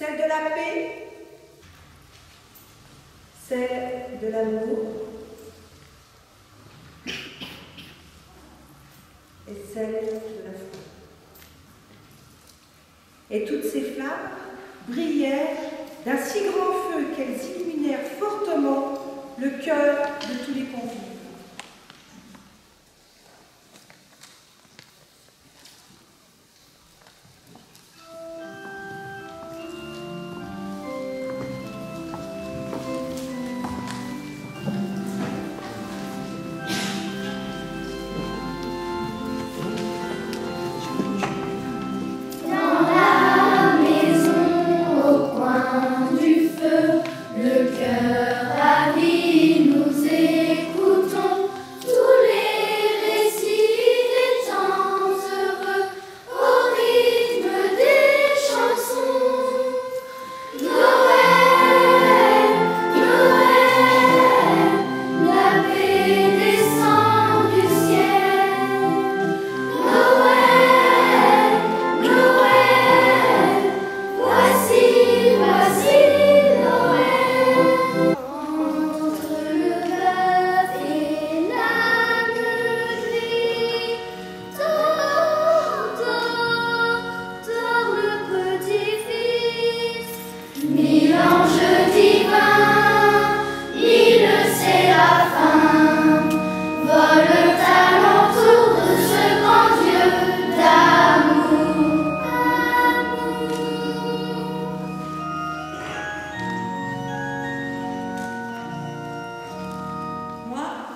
celle de la paix, celle de l'amour et celle de la foi. Et toutes ces flammes brillèrent d'un si grand feu qu'elles illuminèrent fortement le cœur de tous les convives.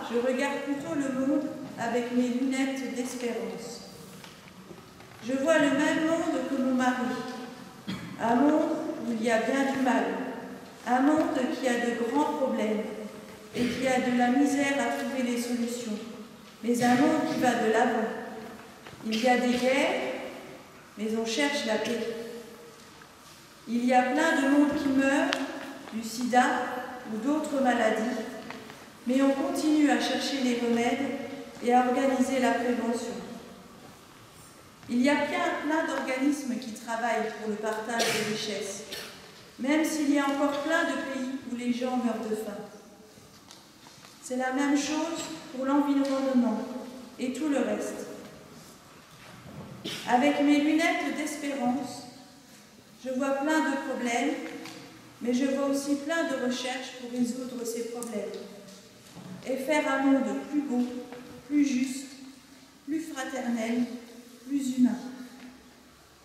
Je regarde plutôt le monde avec mes lunettes d'espérance. Je vois le même monde que mon mari. Un monde où il y a bien du mal. Un monde qui a de grands problèmes et qui a de la misère à trouver les solutions. Mais un monde qui va de l'avant. Il y a des guerres, mais on cherche la paix. Il y a plein de monde qui meurt, du sida ou d'autres maladies, mais on continue à chercher les remèdes et à organiser la prévention. Il y a plein d'organismes qui travaillent pour le partage des richesses, même s'il y a encore plein de pays où les gens meurent de faim. C'est la même chose pour l'environnement et tout le reste. Avec mes lunettes d'espérance, je vois plein de problèmes, mais je vois aussi plein de recherches pour résoudre ces problèmes et faire un monde plus beau, plus juste, plus fraternel, plus humain.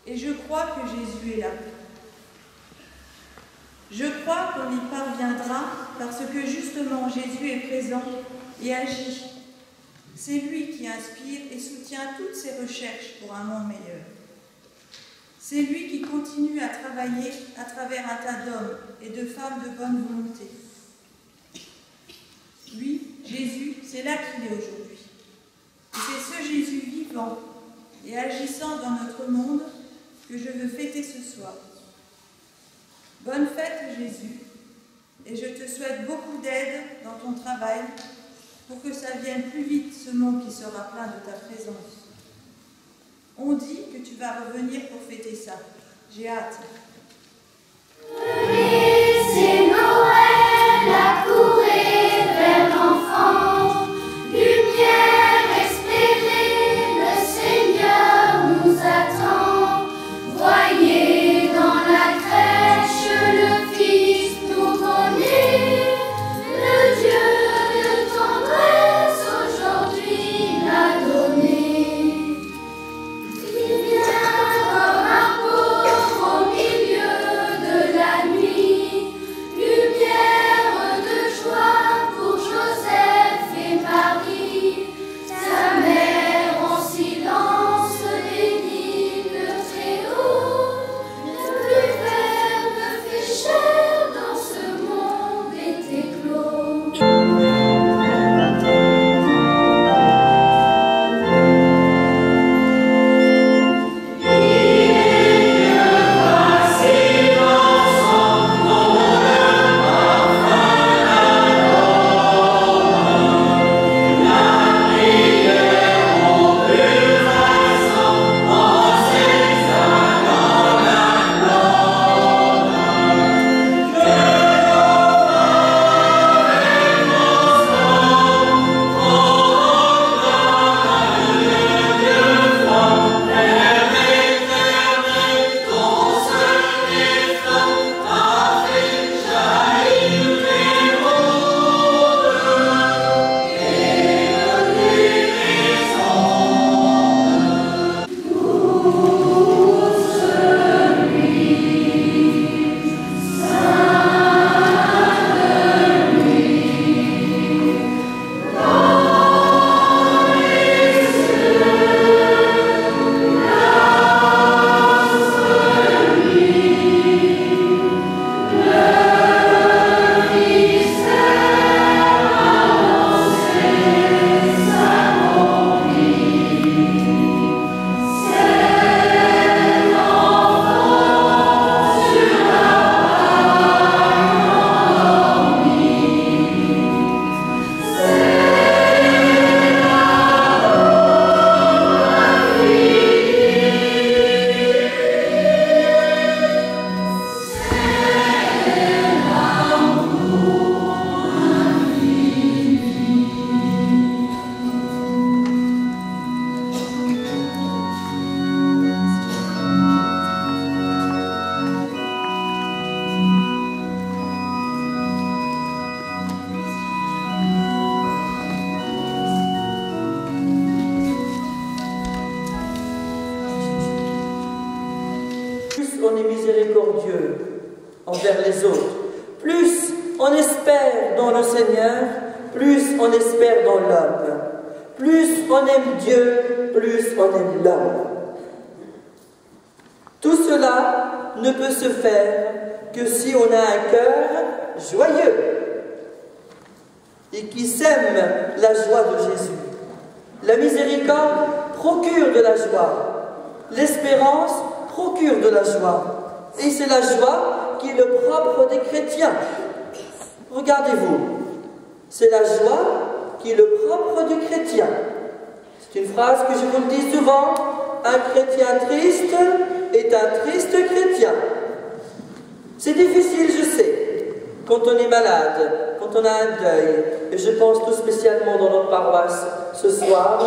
Et je crois que Jésus est là. Je crois qu'on y parviendra parce que justement Jésus est présent et agit. C'est lui qui inspire et soutient toutes ces recherches pour un monde meilleur. C'est lui qui continue à travailler à travers un tas d'hommes et de femmes de bonne volonté. Lui, Jésus, c'est là qu'il est aujourd'hui. Et c'est ce Jésus vivant et agissant dans notre monde que je veux fêter ce soir. Bonne fête, Jésus, et je te souhaite beaucoup d'aide dans ton travail pour que ça vienne plus vite, ce monde qui sera plein de ta présence. On dit que tu vas revenir pour fêter ça. J'ai hâte. C'est Noël à courir vers l'enfant. Lumière espérée, le Seigneur nous attend. Voyez dans la crèche le Fils nouveau-né. Le Dieu de tendresse aujourd'hui l'a donné. Il vient comme un pauvre au milieu de la nuit. miséricordieux envers les autres. Plus on espère dans le Seigneur, plus on espère dans l'homme. Plus on aime Dieu, plus on aime l'homme. Tout cela ne peut se faire que si on a un cœur joyeux et qui sème la joie de Jésus. La miséricorde procure de la joie. L'espérance procure de la joie. Et c'est la joie qui est le propre des chrétiens. Regardez-vous, c'est la joie qui est le propre du chrétien. C'est une phrase que je vous le dis souvent, un chrétien triste est un triste chrétien. C'est difficile, je sais, quand on est malade, quand on a un deuil. Et je pense tout spécialement dans notre paroisse ce soir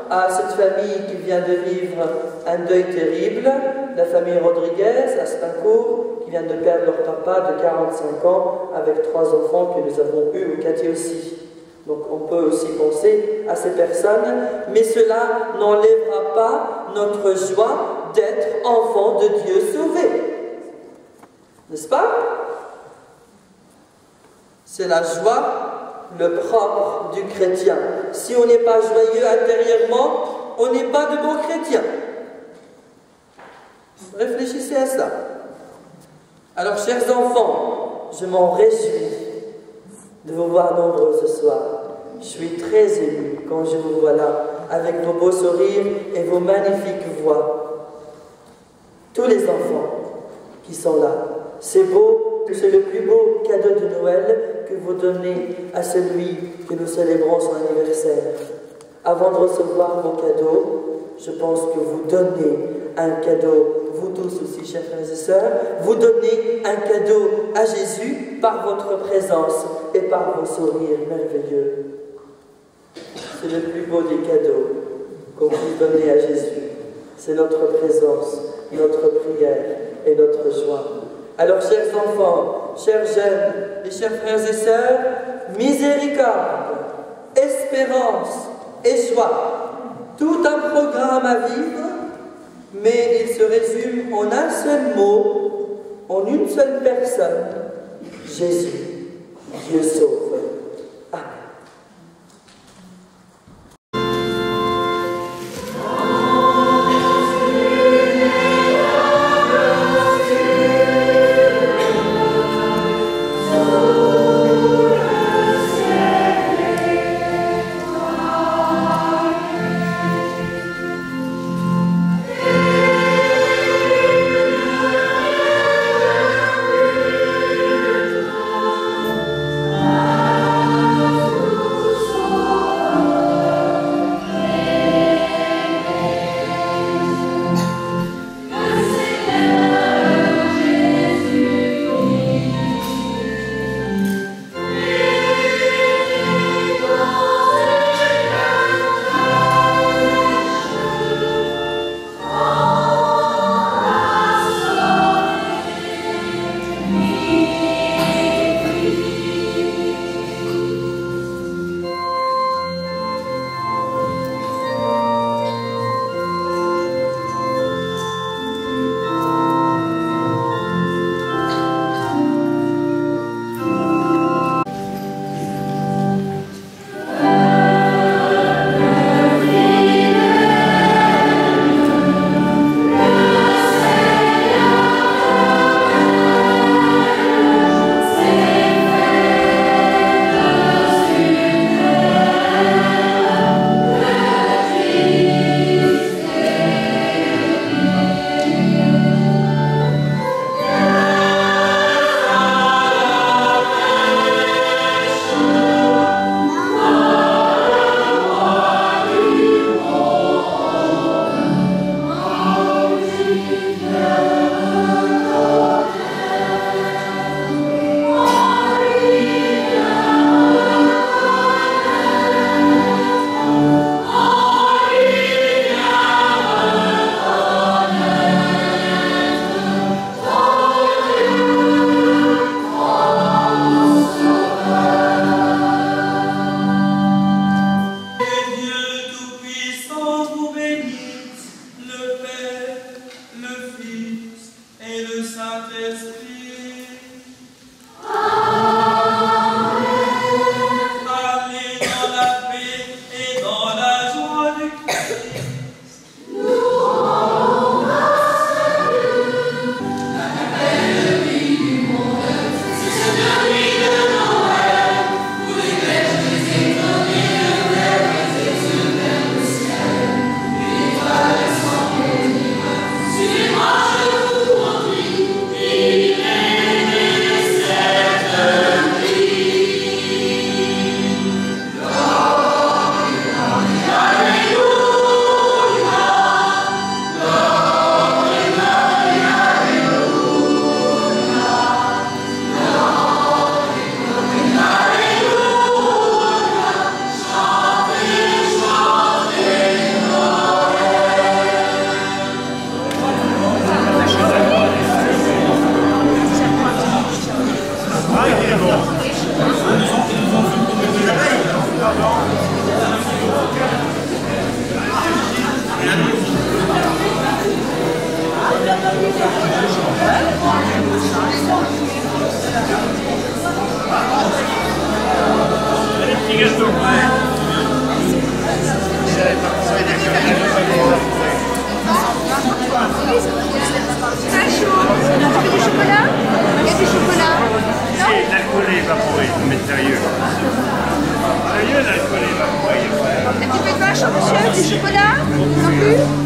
à cette famille qui vient de vivre un deuil terrible, la famille Rodriguez à Stincourt, qui vient de perdre leur papa de 45 ans avec 3 enfants que nous avons eus, ou Cathy aussi. Donc on peut aussi penser à ces personnes, mais cela n'enlèvera pas notre joie d'être enfant de Dieu sauvé. N'est-ce pas? C'est la joie, le propre du chrétien. Si on n'est pas joyeux intérieurement, on n'est pas de bons chrétiens. Réfléchissez à ça. Alors, chers enfants, je m'en réjouis de vous voir nombreux ce soir. Je suis très ému quand je vous vois là, avec vos beaux sourires et vos magnifiques voix. Tous les enfants qui sont là, c'est beau, c'est le plus beau cadeau de Noël que vous donnez à celui que nous célébrons son anniversaire. Avant de recevoir vos cadeaux, je pense que vous donnez un cadeau, vous tous aussi, chers frères et sœurs, vous donnez un cadeau à Jésus par votre présence et par vos sourires merveilleux. C'est le plus beau des cadeaux qu'on puisse donner à Jésus. C'est notre présence, notre prière et notre joie. Alors, chers enfants, chers jeunes et chers frères et sœurs, miséricorde, espérance et joie. Tout un programme à vivre, mais il se résume en un seul mot, en une seule personne, Jésus. Dieu sauve. Amen. Amen. vu?